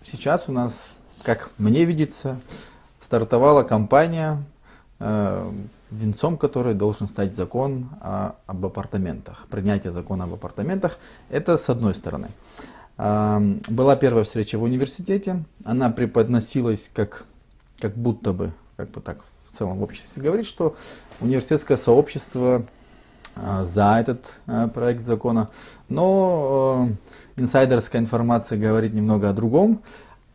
сейчас у нас, как мне видится, стартовала кампания, венцом которой должен стать закон об апартаментах. Принятие закона об апартаментах. Это с одной стороны. Была первая встреча в университете. Она преподносилась как будто бы, так в целом в обществе говорит, что университетское сообщество за этот проект закона. Но инсайдерская информация говорит немного о другом.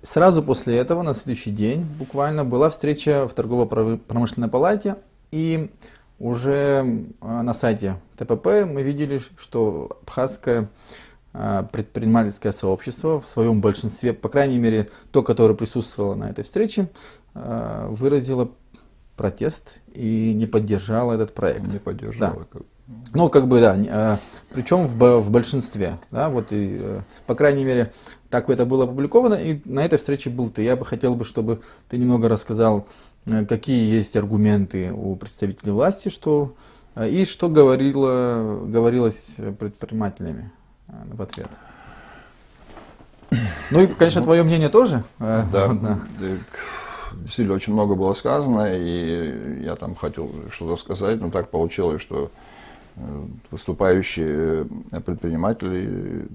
Сразу после этого, на следующий день, буквально, была встреча в торгово-промышленной палате, и уже на сайте ТПП мы видели, что абхазское предпринимательское сообщество в своем большинстве, по крайней мере, то, которое присутствовало на этой встрече, выразило протест и не поддержало этот проект. Не поддержало. Да. Ну, да, причем в большинстве, да, вот и, по крайней мере, так это было опубликовано, и на этой встрече был ты. Я бы хотел, чтобы ты немного рассказал, какие есть аргументы у представителей власти, что говорилось предпринимателями в ответ. Ну и, конечно, твое мнение тоже. Да. Действительно, очень много было сказано, и я там хотел что-то сказать, но так получилось, что выступающие предприниматели,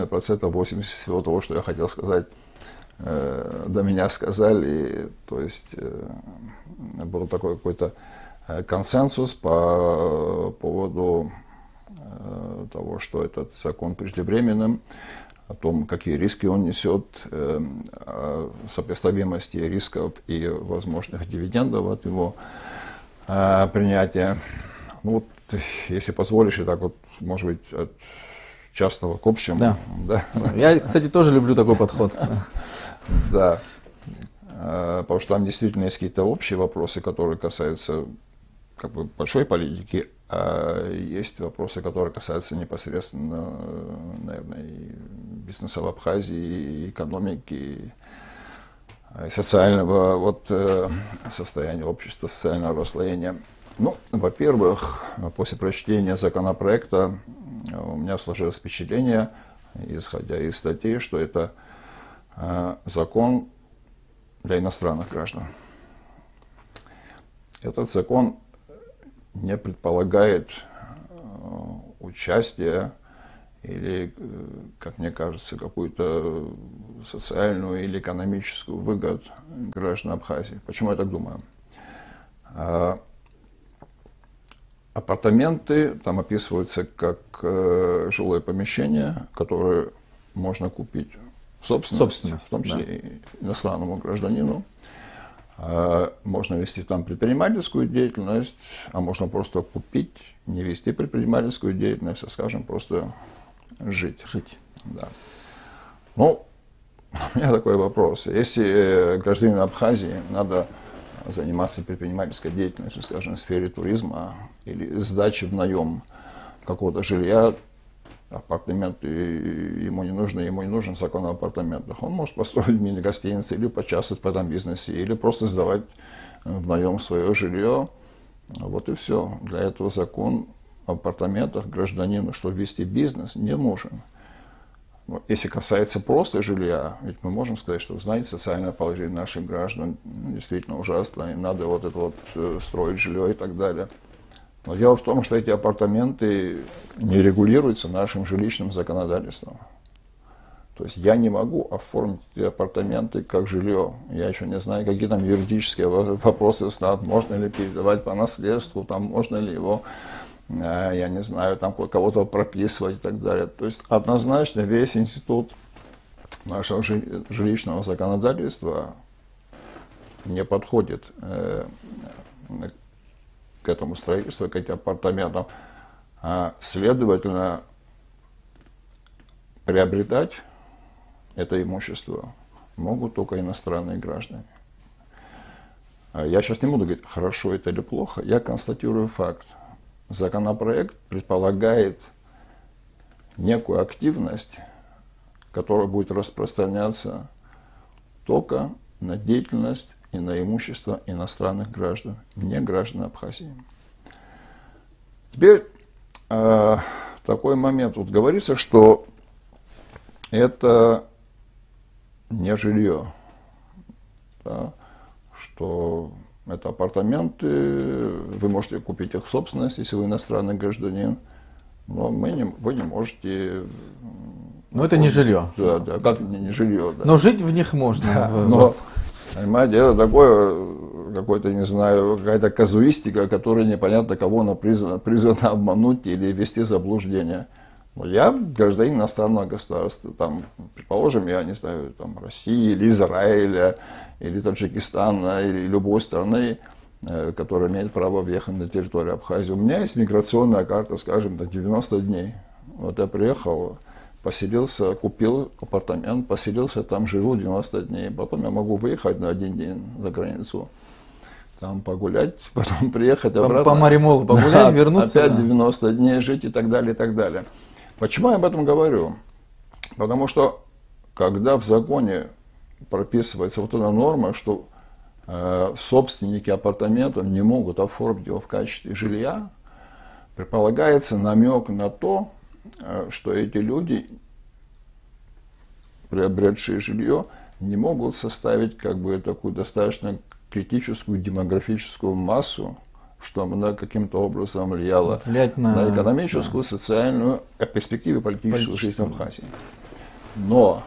процентов 80 всего того, что я хотел сказать, до меня сказали. То есть был такой какой-то консенсус по поводу того, что этот закон преждевременным, о том, какие риски он несет, сопоставимости рисков и возможных дивидендов от его принятия. Ну, вот, если позволишь, и так вот, может быть, от частного к общему. Да. Да. Я, кстати, тоже люблю такой подход. Да. Потому что там действительно есть какие-то общие вопросы, которые касаются большой политики, а есть вопросы, которые касаются непосредственно, наверное, и бизнеса в Абхазии, и экономики, и социального состояния общества, социального расслоения. Ну, во-первых, после прочтения законопроекта у меня сложилось впечатление, исходя из статей, что это закон для иностранных граждан. Этот закон не предполагает участие или, как мне кажется, какую-то социальную или экономическую выгоду граждан Абхазии. Почему я так думаю? Апартаменты там описываются как жилое помещение, которое можно купить в собственность, в том числе и иностранному гражданину. Можно вести там предпринимательскую деятельность, а можно просто купить, не вести предпринимательскую деятельность, а, скажем, просто жить. Да. Ну, у меня такой вопрос. Если гражданину Абхазии надо заниматься предпринимательской деятельностью, скажем, в сфере туризма или сдачи в наем какого-то жилья, апартаменты ему не нужен закон об апартаментах. Он может построить мини-гостиницу или поучаствовать в этом бизнесе, или просто сдавать в наем свое жилье. Вот и все. Для этого закон об апартаментах гражданину, чтобы вести бизнес, не нужен. Если касается просто жилья, ведь мы можем сказать, что, знаете, социальное положение наших граждан действительно ужасно, и надо строить жилье и так далее. Но дело в том, что эти апартаменты не регулируются нашим жилищным законодательством. То есть я не могу оформить эти апартаменты как жилье. Я еще не знаю, какие там юридические вопросы стоят, можно ли передавать по наследству, там можно ли его, я не знаю, там кого-то прописывать и так далее. То есть однозначно весь институт нашего жилищного законодательства не подходит к этому строительству, к этим апартаментам. Следовательно, приобретать это имущество могут только иностранные граждане. Я сейчас не буду говорить, хорошо это или плохо, я констатирую факт. Законопроект предполагает некую активность, которая будет распространяться только на деятельность и на имущество иностранных граждан, не граждан Абхазии. Теперь такой момент. Вот говорится, что это не жилье, да, что это апартаменты, вы можете купить их в собственность, если вы иностранный гражданин, но вы не можете... Но это не жилье. Да, да, как не жилье. Да. Но жить в них можно. Да, но, понимаете, это такое, какой-то, не знаю, какая-то казуистика, которая непонятно кого она призвана обмануть или ввести в заблуждение. Я гражданин иностранного государства, там, предположим, я не знаю, там, России или Израиля, или Таджикистана, или любой страны, которая имеет право въехать на территорию Абхазии. У меня есть миграционная карта, скажем, до 90 дней. Вот я приехал, поселился, купил апартамент, поселился там, живу 90 дней. Потом я могу выехать на один день за границу, там погулять, потом приехать обратно. По Маримолу погулять, вернуться. Опять 90 дней жить и так далее, и так далее. Почему я об этом говорю? Потому что, когда в законе прописывается вот эта норма, что собственники апартаментов не могут оформить его в качестве жилья, предполагается намек на то, что эти люди, приобретшие жилье, не могут составить как бы такую достаточно критическую демографическую массу, что она каким-то образом влияла на экономическую, социальную, перспективу политическую жизнь Абхазии. Но,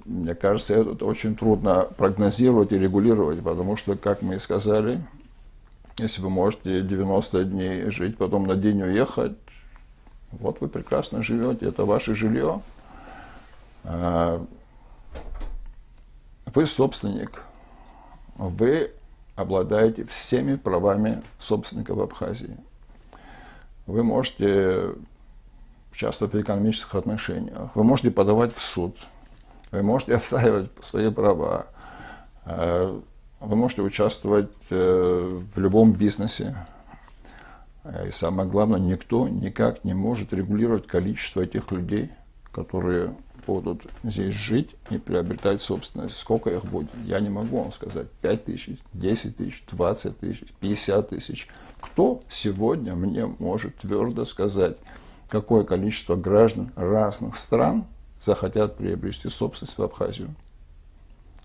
мне кажется, это очень трудно прогнозировать и регулировать, потому что, как мы и сказали, если вы можете 90 дней жить, потом на день уехать, вот вы прекрасно живете, это ваше жилье. Вы собственник, вы обладаете всеми правами собственника в Абхазии. Вы можете участвовать в экономических отношениях, вы можете подавать в суд, вы можете отстаивать свои права, вы можете участвовать в любом бизнесе. И самое главное, никто никак не может регулировать количество этих людей, которые будут здесь жить и приобретать собственность. Сколько их будет, я не могу вам сказать. 5 тысяч, 10 тысяч, 20 тысяч, 50 тысяч. Кто сегодня мне может твердо сказать, какое количество граждан разных стран захотят приобрести собственность в Абхазию?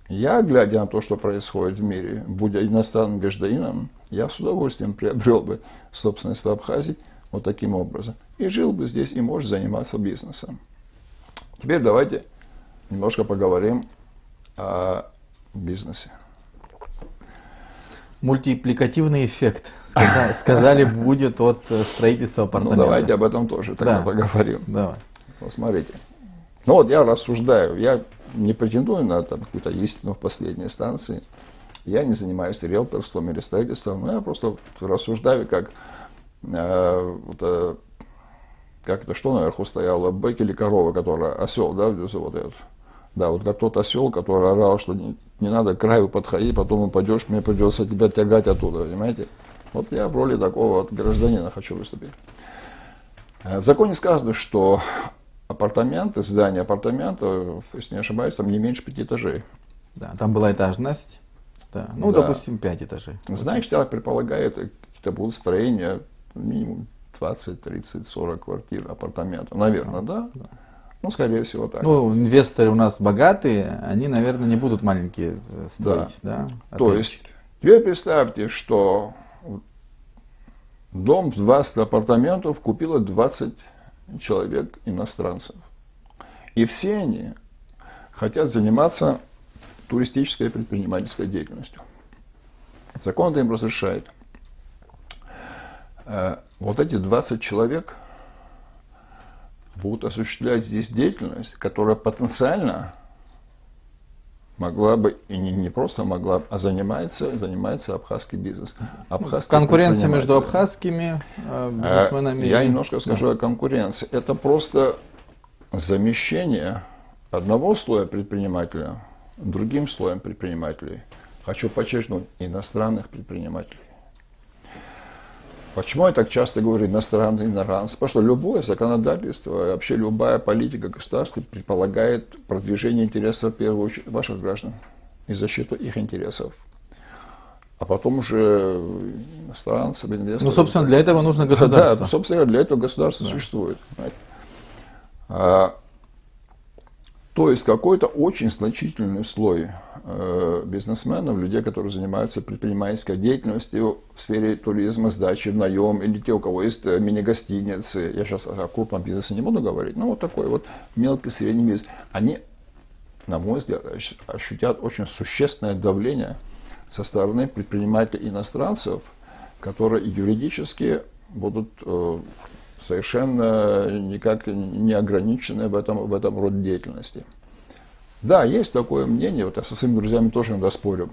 Я, глядя на то, что происходит в мире, будучи иностранным гражданином, я с удовольствием приобрел бы собственность в Абхазии вот таким образом. И жил бы здесь, и может заниматься бизнесом. Теперь давайте немножко поговорим о бизнесе. Мультипликативный эффект, сказали, будет от строительства апартаментов. Ну, давайте об этом тоже тогда поговорим. Давай. Посмотрите. Ну вот я рассуждаю, я не претендую на какую-то истину в последней инстанции. Я не занимаюсь риэлторством или строительством, но я просто рассуждаю, как это что наверху стояло, бык или корова, которая, осел, да, вот этот. Да, вот как тот осел, который орал, что не надо к краю подходить, потом упадешь, мне придется тебя тягать оттуда, понимаете? Вот я в роли такого вот гражданина хочу выступить. В законе сказано, что апартаменты, здания апартаментов, если не ошибаюсь, там не меньше 5 этажей. Да, там была этажность, да. Ну, да. Допустим, 5 этажей. Знаешь, я предполагаю, какие-то будут строения минимум 20, 30, 40 квартир, апартаментов, наверное, да? Ну, скорее всего, так. Ну, инвесторы у нас богатые, они, наверное, не будут маленькие строить, да? То есть, теперь представьте, что дом в 20 апартаментов купило 20 человек иностранцев. И все они хотят заниматься туристической и предпринимательской деятельностью. Закон это им разрешает. Вот эти 20 человек будут осуществлять здесь деятельность, которая потенциально могла бы, и не просто могла, а занимается абхазский бизнес. Конкуренция между абхазскими бизнесменами. Я немножко скажу о конкуренции. Это просто замещение одного слоя предпринимателя другим слоем предпринимателей. Хочу подчеркнуть, иностранных предпринимателей. Почему я так часто говорю иностранный, иностранцы? Потому что любое законодательство, вообще любая политика государства предполагает продвижение интересов, в первую очередь, ваших граждан и защиту их интересов. А потом уже иностранцы, инвесторы. Ну, собственно, для этого нужно государство. Да, собственно, для этого государство существует. То есть какой-то очень значительный слой бизнесменов, людей, которые занимаются предпринимательской деятельностью в сфере туризма, сдачи в наем, или те, у кого есть мини-гостиницы, я сейчас о крупном бизнесе не буду говорить, но вот такой вот мелкий средний бизнес, они, на мой взгляд, ощутят очень существенное давление со стороны предпринимателей иностранцев, которые юридически будут совершенно никак не ограничены в этом роде деятельности. Да, есть такое мнение, вот я со своими друзьями тоже иногда спорю.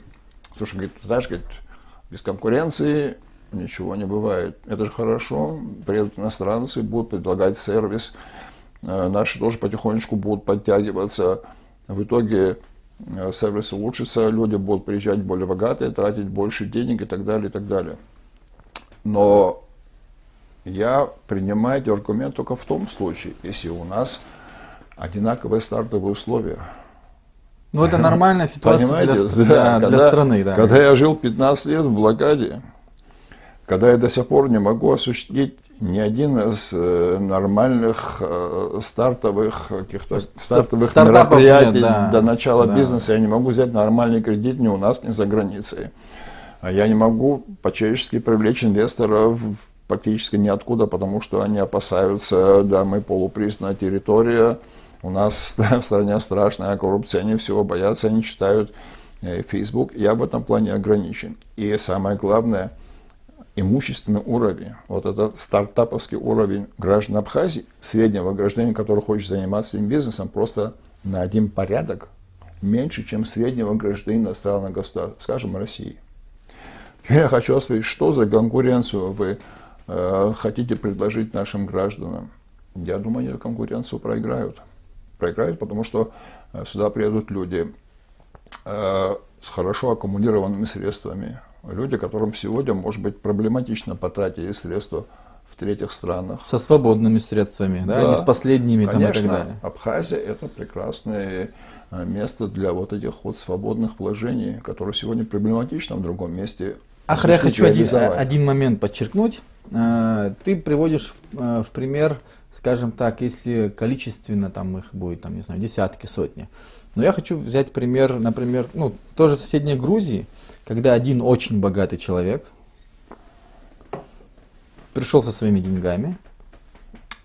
Слушай, говорит, знаешь, говорит, без конкуренции ничего не бывает. Это же хорошо, приедут иностранцы, будут предлагать сервис, наши тоже потихонечку будут подтягиваться. В итоге сервис улучшится, люди будут приезжать более богатые, тратить больше денег и так далее, и так далее. Но я принимаю эти аргументы только в том случае, если у нас одинаковые стартовые условия. Ну, это нормальная ситуация для страны. Да. Когда я жил 15 лет в блокаде, когда я до сих пор не могу осуществить ни один из нормальных стартовых мероприятий до начала бизнеса, я не могу взять нормальный кредит ни у нас, ни за границей. А я не могу по-человечески привлечь инвесторов практически ниоткуда, потому что они опасаются, да, мы полупризнанная территория, у нас в стране страшная коррупция, они всего боятся, они читают Facebook, я в этом плане ограничен. И самое главное, имущественный уровень, вот этот стартаповский уровень граждан Абхазии, среднего гражданина, который хочет заниматься этим бизнесом, просто на один порядок меньше, чем среднего гражданина иностранного государства, скажем, России. Теперь я хочу спросить, что за конкуренцию вы хотите предложить нашим гражданам? Я думаю, они эту конкуренцию проиграют. Проиграют, потому что сюда приедут люди с хорошо аккумулированными средствами. Люди, которым сегодня, может быть, проблематично потратить эти средства в третьих странах. Со свободными средствами, да, не с последними. Конечно, там, и так далее. Абхазия – это прекрасное место для вот этих вот свободных вложений, которые сегодня проблематично в другом месте. Я хочу один момент подчеркнуть. Ты приводишь в пример, скажем так, если количественно там их будет, там, не знаю, десятки, сотни. Но я хочу взять пример, например, тоже в соседней Грузии, когда один очень богатый человек пришел со своими деньгами.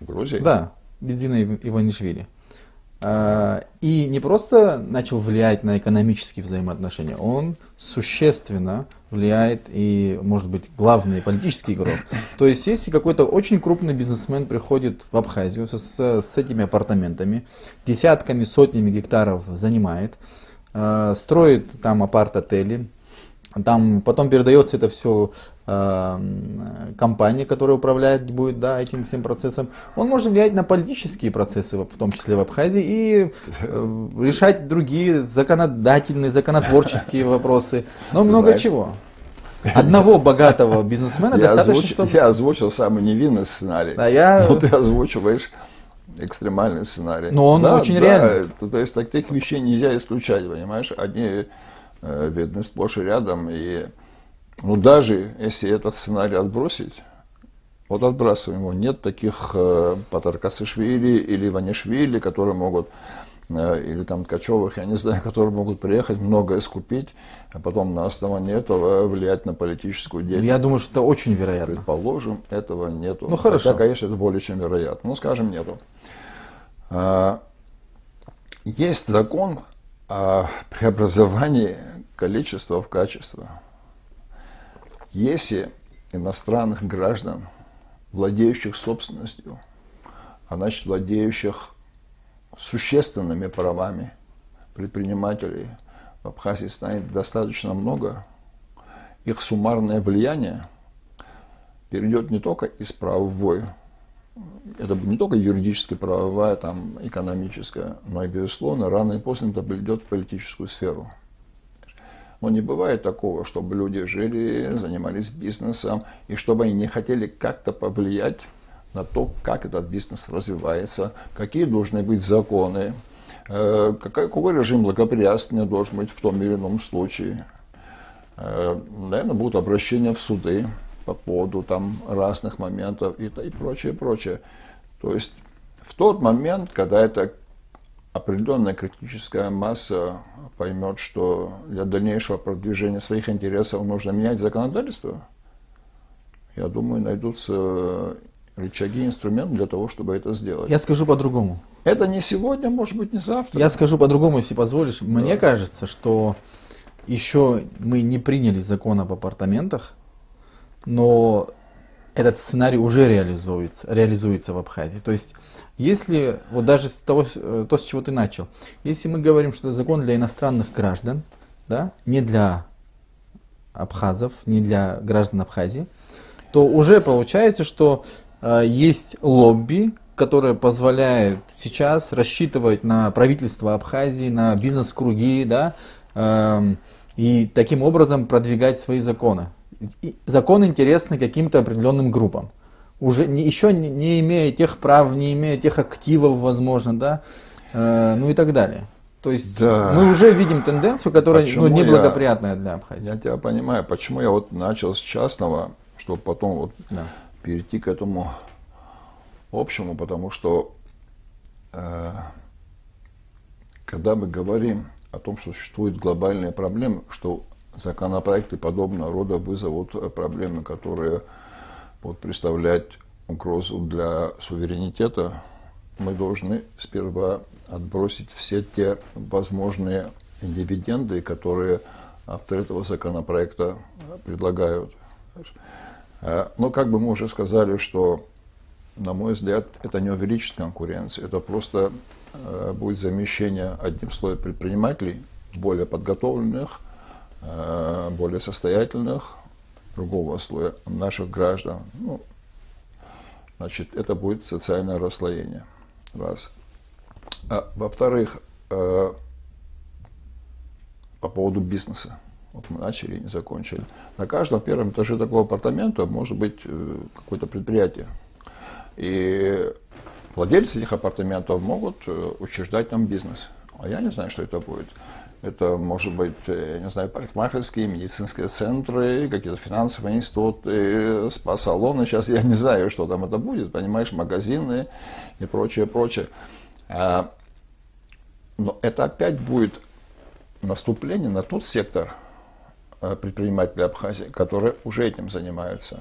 В Грузии? Да, Бедзина Иванишвили. И не просто начал влиять на экономические взаимоотношения, он существенно влияет и, может быть, главный политический игрок. То есть, если какой-то очень крупный бизнесмен приходит в Абхазию с этими апартаментами, десятками, сотнями гектаров занимает, строит там апарт-отели, там потом передается это все компании, которая управляет будет, да, этим всем процессом. Он может влиять на политические процессы, в том числе в Абхазии, и решать другие законодательные, законотворческие вопросы. Но много чего. Одного богатого бизнесмена достаточно, чтобы... Я озвучил самый невинный сценарий, но ты озвучиваешь экстремальный сценарий. Но он очень реальный. То есть таких вещей нельзя исключать, понимаешь? Одни видны сплошь и рядом, и даже если этот сценарий отбросить, вот отбрасываем его, нет таких Патаркасишвили или Иванишвили, которые могут, или там Ткачевых, я не знаю, которые могут приехать, многое скупить, а потом на основании этого влиять на политическую деятельность. Я думаю, что это очень вероятно. Предположим, этого нету. Ну хорошо. Хотя, конечно, это более чем вероятно. Ну, скажем, нету. Есть закон о преобразовании количества в качество. Если иностранных граждан, владеющих собственностью, а значит владеющих существенными правами предпринимателей в Абхазии станет достаточно много, их суммарное влияние перейдет не только из правовой, это не только юридически правовая, там, экономическая, но и, безусловно, рано или поздно это придет в политическую сферу. Но не бывает такого, чтобы люди жили, занимались бизнесом, и чтобы они не хотели как-то повлиять на то, как этот бизнес развивается, какие должны быть законы, какой режим благоприятствия должен быть в том или ином случае. Наверное, будут обращения в суды по поводу там разных моментов и прочее, прочее. То есть в тот момент, когда это определенная критическая масса поймет, что для дальнейшего продвижения своих интересов нужно менять законодательство, я думаю, найдутся рычаги, инструменты для того, чтобы это сделать. Я скажу по-другому. Это не сегодня, может быть, не завтра. Я скажу по-другому, если позволишь. Да. Мне кажется, что еще мы не приняли закон об апартаментах, но этот сценарий уже реализуется в Абхазии. То есть, если, вот даже с того, с чего ты начал, если мы говорим, что это закон для иностранных граждан, да, не для абхазов, не для граждан Абхазии, то уже получается, что есть лобби, которое позволяет сейчас рассчитывать на правительство Абхазии, на бизнес-круги, да, и таким образом продвигать свои законы. И закон интересный каким-то определенным группам, уже еще не имея тех прав, не имея тех активов, возможно, да, ну и так далее. То есть да. Мы уже видим тенденцию, которая неблагоприятная для Абхазии. Я тебя понимаю, почему я вот начал с частного, чтобы потом вот перейти к этому общему, потому что когда мы говорим о том, что существуют глобальные проблемы, что законопроекты подобного рода вызовут проблемы, которые будут представлять угрозу для суверенитета, мы должны сперва отбросить все те возможные дивиденды, которые авторы этого законопроекта предлагают. Но как бы мы уже сказали, что, на мой взгляд, это не увеличит конкуренцию, это просто будет замещение одним слоем предпринимателей, более подготовленных, более состоятельных, другого слоя наших граждан. Ну, значит, это будет социальное расслоение. Раз. Во-вторых, по поводу бизнеса. Вот мы начали и не закончили. На каждом первом этаже такого апартамента может быть какое-то предприятие. И владельцы этих апартаментов могут учреждать там бизнес. А я не знаю, что это будет. Это может быть, я не знаю, парикмахерские, медицинские центры, какие-то финансовые институты, спа-салоны. Сейчас я не знаю, что там это будет, понимаешь, магазины и прочее, прочее. Но это опять будет наступление на тот сектор предпринимателей Абхазии, которые уже этим занимаются.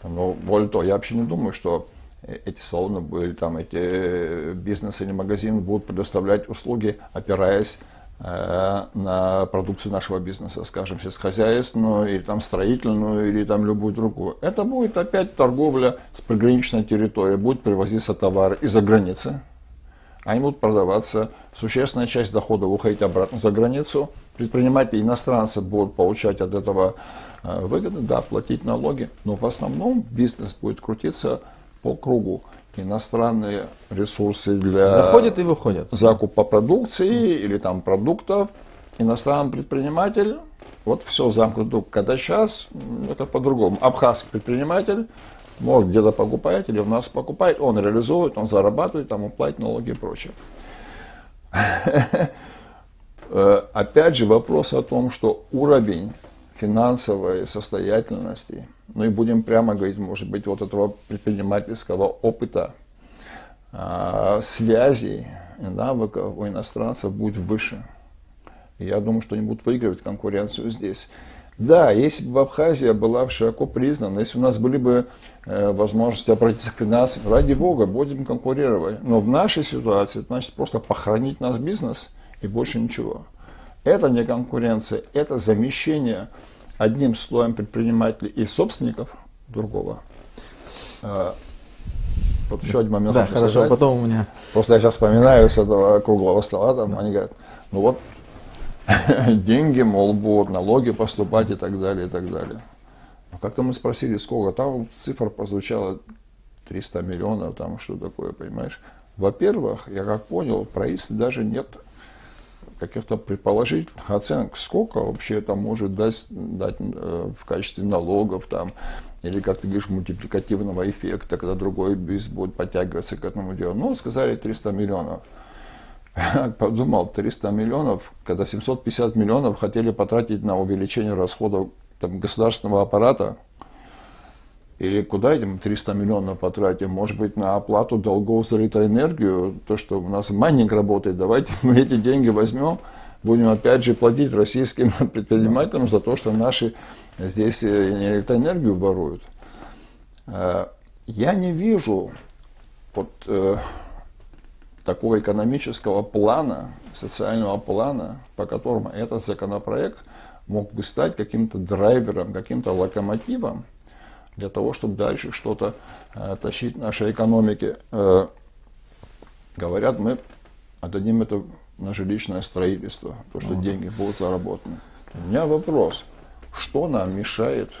Но более того, я вообще не думаю, что эти салоны или там эти бизнесы или магазины будут предоставлять услуги, опираясь на продукцию нашего бизнеса, скажем, сельскохозяйственную, или там строительную, или там любую другую. Это будет опять торговля с приграничной территорией, будет привозиться товары из-за границы, они будут продаваться, существенная часть дохода уходить обратно за границу, предприниматели иностранцы будут получать от этого выгоды, да, платить налоги, но в основном бизнес будет крутиться по кругу. Иностранные ресурсы для заходят и выходят. Закупа продукции или там продуктов, иностранный предприниматель, вот все замкнуто. Когда сейчас это по-другому. Абхазский предприниматель может где-то покупать или у нас покупает, он реализует, он зарабатывает, там он платит налоги и прочее. Опять же вопрос о том, что уровень финансовой состоятельности, ну и будем прямо говорить, может быть, вот этого предпринимательского опыта, связей, навыков у иностранцев будет выше. И я думаю, что они будут выигрывать конкуренцию здесь. Да, если бы Абхазия была широко признана, если у нас были бы возможности обратиться к финансам, ради бога, будем конкурировать. Но в нашей ситуации, это значит просто похоронить наш бизнес и больше ничего. Это не конкуренция, это замещение одним слоем предпринимателей и собственников другого. Вот еще один момент хочу сказать. Потом у меня... Просто я сейчас вспоминаю с этого круглого стола, там они говорят, ну вот, деньги, мол, будут налоги поступать и так далее, и так далее. Но как-то мы спросили, сколько, там цифра прозвучала 300 миллионов, там что такое, понимаешь. Во-первых, я как понял, в правительстве даже нет каких-то предположительных оценок, сколько вообще это может дать в качестве налогов, там, или, как ты говоришь, мультипликативного эффекта, когда другой бизнес будет подтягиваться к этому делу. Ну, сказали 300 миллионов. Я подумал, 300 миллионов, когда 750 миллионов хотели потратить на увеличение расходов там, государственного аппарата, Или куда этим 300 миллионов потратим? Может быть, на оплату долгов за электроэнергию, то, что у нас майнинг работает, давайте мы эти деньги возьмем, будем опять же платить российским предпринимателям за то, что наши здесь электроэнергию воруют. Я не вижу вот такого экономического плана, социального плана, по которому этот законопроект мог бы стать каким-то драйвером, каким-то локомотивом для того, чтобы дальше что-то тащить в нашей экономике. Говорят, мы отдадим это на жилищное строительство, то, что деньги будут заработаны. У меня вопрос, что нам мешает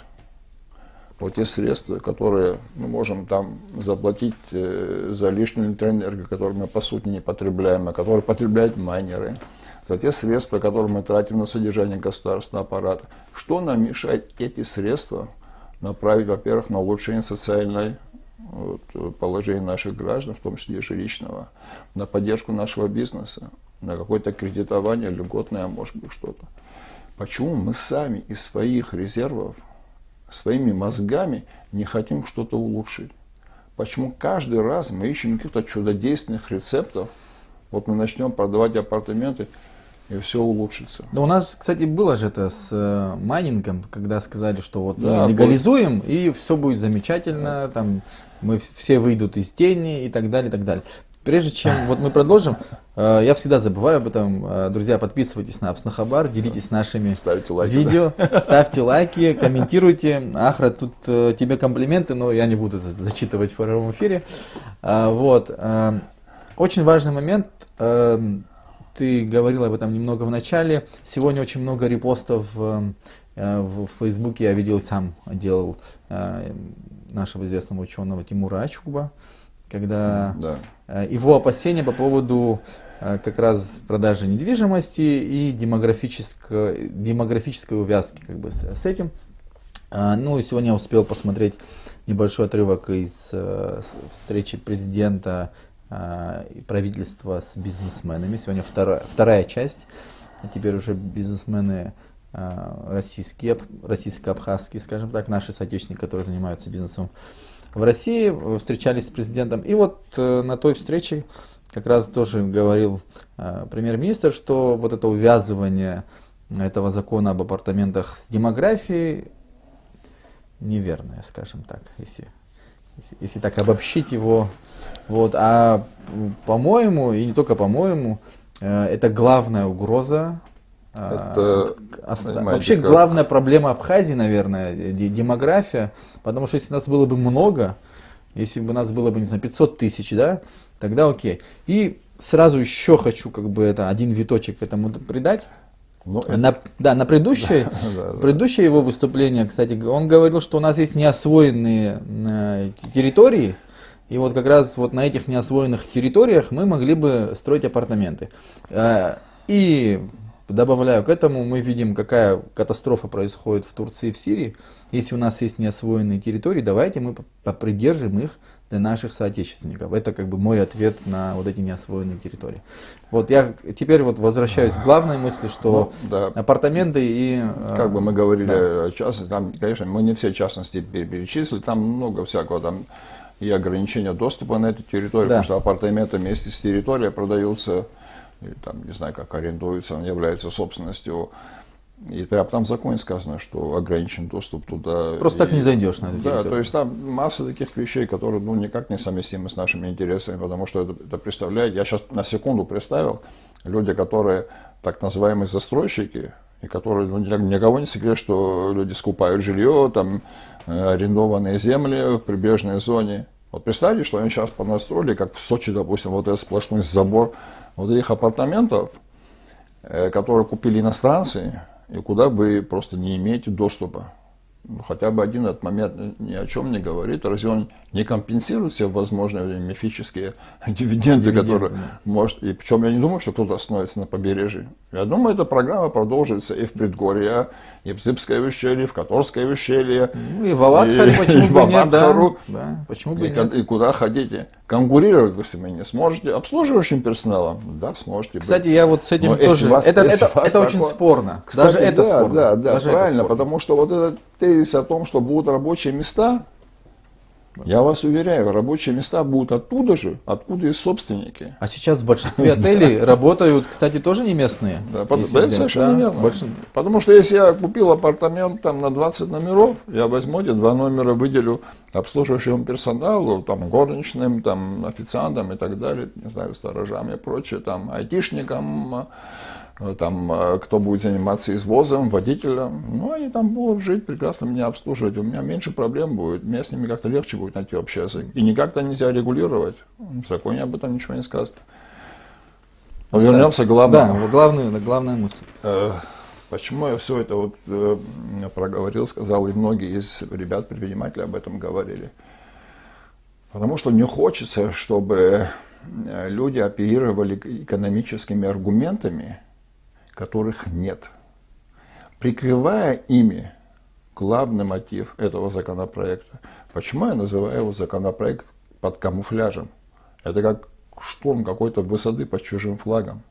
вот те средства, которые мы можем там заплатить за лишнюю электроэнергию, которую мы по сути не потребляем, а которую потребляют майнеры, за те средства, которые мы тратим на содержание государственного аппарата. Что нам мешает эти средства направить, во-первых, на улучшение социального положения наших граждан, в том числе и жилищного, на поддержку нашего бизнеса, на какое-то кредитование льготное, может быть, что-то. Почему мы сами из своих резервов, своими мозгами не хотим что-то улучшить? Почему каждый раз мы ищем каких-то чудодейственных рецептов? Вот мы начнем продавать апартаменты, и все улучшится. Да у нас, кстати, было же это с майнингом, когда сказали, что вот мы легализуем, и все будет замечательно, там мы все выйдут из тени и так далее, и так далее. Прежде чем вот мы продолжим, я всегда забываю об этом. Друзья, подписывайтесь на Апснахабар, делитесь нашими видео, ставьте лайки, комментируйте. Ахра, тут тебе комплименты, но я не буду зачитывать в прямом эфире. Вот. Очень важный момент. Ты говорил об этом немного в начале. Сегодня очень много репостов в Фейсбуке. Я видел, сам делал нашего известного ученого Тимура Ачугба, когда его опасения по поводу как раз продажи недвижимости и демографической увязки как бы с этим. Ну и сегодня я успел посмотреть небольшой отрывок из встречи президента и правительства с бизнесменами. Сегодня вторая часть. Теперь уже бизнесмены российские, российско-абхазские, скажем так, наши соотечественники, которые занимаются бизнесом в России, встречались с президентом. И вот на той встрече как раз тоже говорил премьер-министр, что вот это увязывание этого закона об апартаментах с демографией неверное, скажем так, если так обобщить его. Вот. А по-моему, и не только по-моему, это главная угроза. Вообще главная проблема Абхазии, наверное, демография, потому что если нас было бы много, если бы нас было бы, не знаю, 500 тысяч, да, тогда окей. И сразу еще хочу как бы это один виточек к этому придать. На предыдущее его выступление, кстати, он говорил, что у нас есть неосвоенные территории, и вот как раз вот на этих неосвоенных территориях мы могли бы строить апартаменты. И добавляю к этому, мы видим, какая катастрофа происходит в Турции и в Сирии. Если у нас есть неосвоенные территории, давайте мы попридержим их для наших соотечественников. Это как бы мой ответ на вот эти неосвоенные территории. Вот я теперь вот возвращаюсь к главной мысли, что апартаменты и... Как бы мы говорили о частности, там, конечно, мы не все частности перечислили, там много всякого, там и ограничения доступа на эту территорию, потому что апартаменты вместе с территорией продаются, или, там, не знаю, как арендуется, он является собственностью. И прямо там в законе сказано, что ограничен доступ туда. Просто так не зайдешь на эту территорию. Да, то есть там масса таких вещей, которые никак не совместимы с нашими интересами, потому что это представляет, я сейчас на секунду представил, люди, которые так называемые застройщики, и которые, никого не секрет, что люди скупают жилье, там арендованные земли в прибрежной зоне. Вот представьте, что они сейчас понастроили, как в Сочи, допустим, вот этот сплошной забор вот этих апартаментов, которые купили иностранцы, и куда вы просто не имеете доступа. Хотя бы один этот момент ни о чем не говорит, разве он не компенсирует все возможные мифические дивиденды, которые может. И причем я не думаю, что кто-то остановится на побережье. Я думаю, эта программа продолжится и в Предгорье, и в Зыбское ущелье, и в Которское ущелье. Ну, и в Аватхаре, почему бы нет, да. Почему бы нет? И куда хотите. Конкурировать вы с вами не сможете. Обслуживающим персоналом, да, сможете. Кстати, я вот с этим тоже. Это очень спорно. Кстати, даже это спорно. Да, правильно, потому что вот этот тезис о том, что будут рабочие места, Я вас уверяю, рабочие места будут оттуда же, откуда и собственники. А сейчас в большинстве отелей работают, кстати, тоже не местные. Да, это совершенно верно. Потому что если я купил апартамент там, на 20 номеров, я возьму эти 2 номера, выделю обслуживающему персоналу, там, горничным, там, официантам и так далее, не знаю, сторожам и прочее, там, айтишникам, там, кто будет заниматься извозом, водителем, ну, они там будут жить, прекрасно меня обслуживать, у меня меньше проблем будет, мне с ними как-то легче будет найти общий язык. И никак-то нельзя регулировать, в законе об этом ничего не сказано. Но вернемся к главному. Да, главная мысль. Почему я все это вот проговорил, сказал, и многие из ребят-предпринимателей об этом говорили. Потому что не хочется, чтобы люди оперировали экономическими аргументами, которых нет, прикрывая ими главный мотив этого законопроекта. Почему я называю его законопроект под камуфляжем? Это как штурм какой-то высоты под чужим флагом.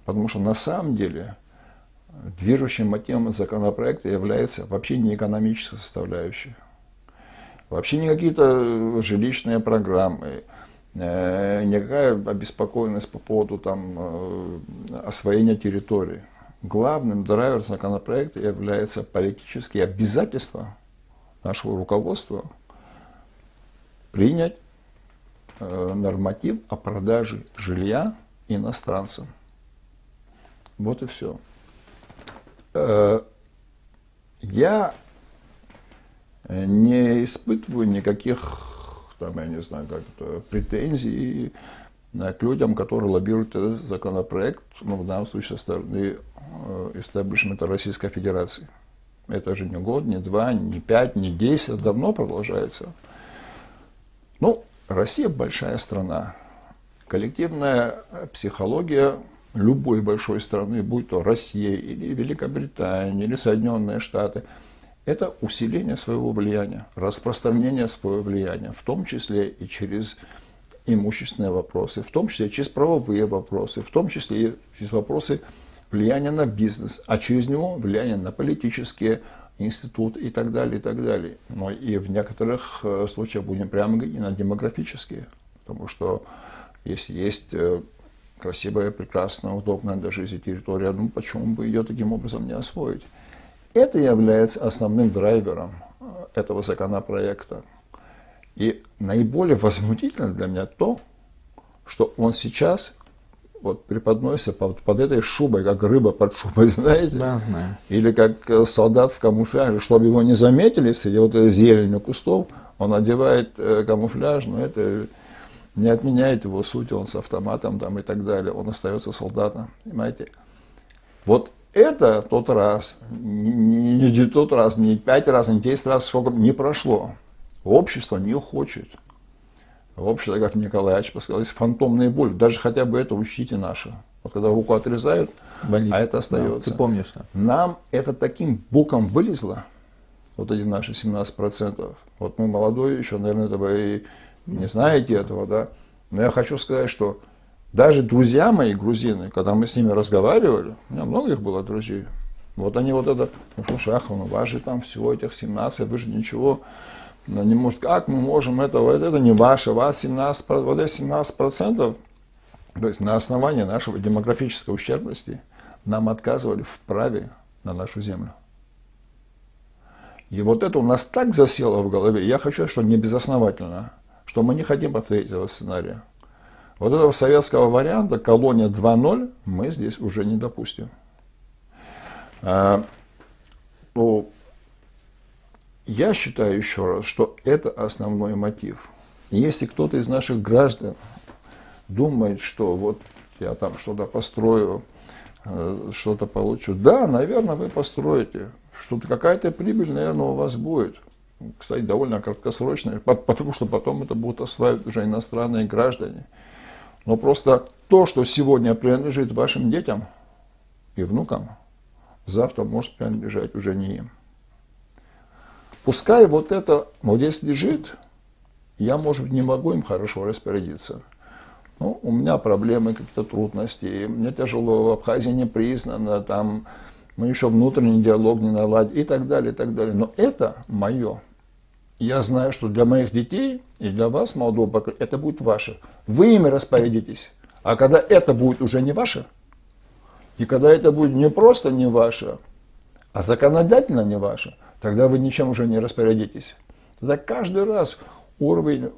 Потому что на самом деле движущим мотивом законопроекта является вообще не экономическая составляющая. Вообще не какие-то жилищные программы, никакая обеспокоенность по поводу там, освоения территории. Главным драйвером законопроекта является политические обязательства нашего руководства принять норматив о продаже жилья иностранцам. Вот и все. Я не испытываю никаких, там, я не знаю, как-то претензий к людям, которые лоббируют этот законопроект, ну, в данном случае со стороны истеблишмента Российской Федерации. Это же не год, не 2, не 5, не 10, давно продолжается. Ну, Россия большая страна. Коллективная психология любой большой страны, будь то Россия или Великобритания, или Соединенные Штаты, это усиление своего влияния, распространение своего влияния, в том числе и через имущественные вопросы, в том числе через правовые вопросы, в том числе и через вопросы влияния на бизнес, а через него влияние на политические институты и так далее, и так далее. Но и в некоторых случаях, будем прямо говорить, и на демографические, потому что если есть красивая, прекрасная, удобная для жизни территория, ну почему бы ее таким образом не освоить? Это является основным драйвером этого законопроекта. И наиболее возмутительно для меня то, что он сейчас вот преподносится под этой шубой, как рыба под шубой, знаете? Да, знаю. Или как солдат в камуфляже, чтобы его не заметили среди вот этой зелени кустов, он одевает камуфляж, но это не отменяет его суть, он с автоматом там и так далее, он остается солдатом, понимаете? Вот это тот раз, не тот раз, не 5 раз, не 10 раз, сколько не прошло. Общество не хочет. Общество, как Николаевич сказал, есть фантомные боли. Даже хотя бы это учтите наше. Вот когда руку отрезают, болит, а это остается. Да, ты помнишь, да? Нам это таким боком вылезло, вот эти наши 17%. Вот мы молодой еще, наверное, этого и не знаете этого, да. Но я хочу сказать, что даже друзья мои грузины, когда мы с ними разговаривали, у меня много их было друзей, вот они вот это, ну что, Шахов, у вас же там всего этих 17, вы же ничего не можете, как мы можем это не ваше, вас 17%, вот эти 17%, то есть на основании нашей демографической ущербности нам отказывали в праве на нашу землю. И вот это у нас так засело в голове, я хочу сказать, что не безосновательно, что мы не хотим повторить этого сценария. Вот этого советского варианта, колония 2.0, мы здесь уже не допустим. Я считаю еще раз, что это основной мотив. И если кто-то из наших граждан думает, что вот я там что-то построю, что-то получу, да, наверное, вы построите, что-то какая-то прибыль, наверное, у вас будет. Кстати, довольно краткосрочная, потому что потом это будут осваивать уже иностранные граждане. Но просто то, что сегодня принадлежит вашим детям и внукам, завтра может принадлежать уже не им. Пускай вот это вот здесь лежит, я, может быть, не могу им хорошо распорядиться. Ну, у меня проблемы, какие-то трудности, мне тяжело, в Абхазии не признано, там мы еще внутренний диалог не наладили и так далее, и так далее. Но это мое. я знаю, что для моих детей и для вас, молодого поколения, это будет ваше. Вы ими распорядитесь. А когда это будет уже не ваше, и когда это будет не просто не ваше, а законодательно не ваше, тогда вы ничем уже не распорядитесь. Тогда каждый раз уровень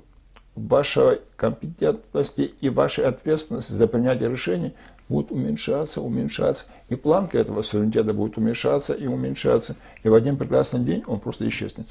вашей компетентности и вашей ответственности за принятие решений будет уменьшаться, уменьшаться. И планка этого суверенитета будет уменьшаться и уменьшаться. И в один прекрасный день он просто исчезнет.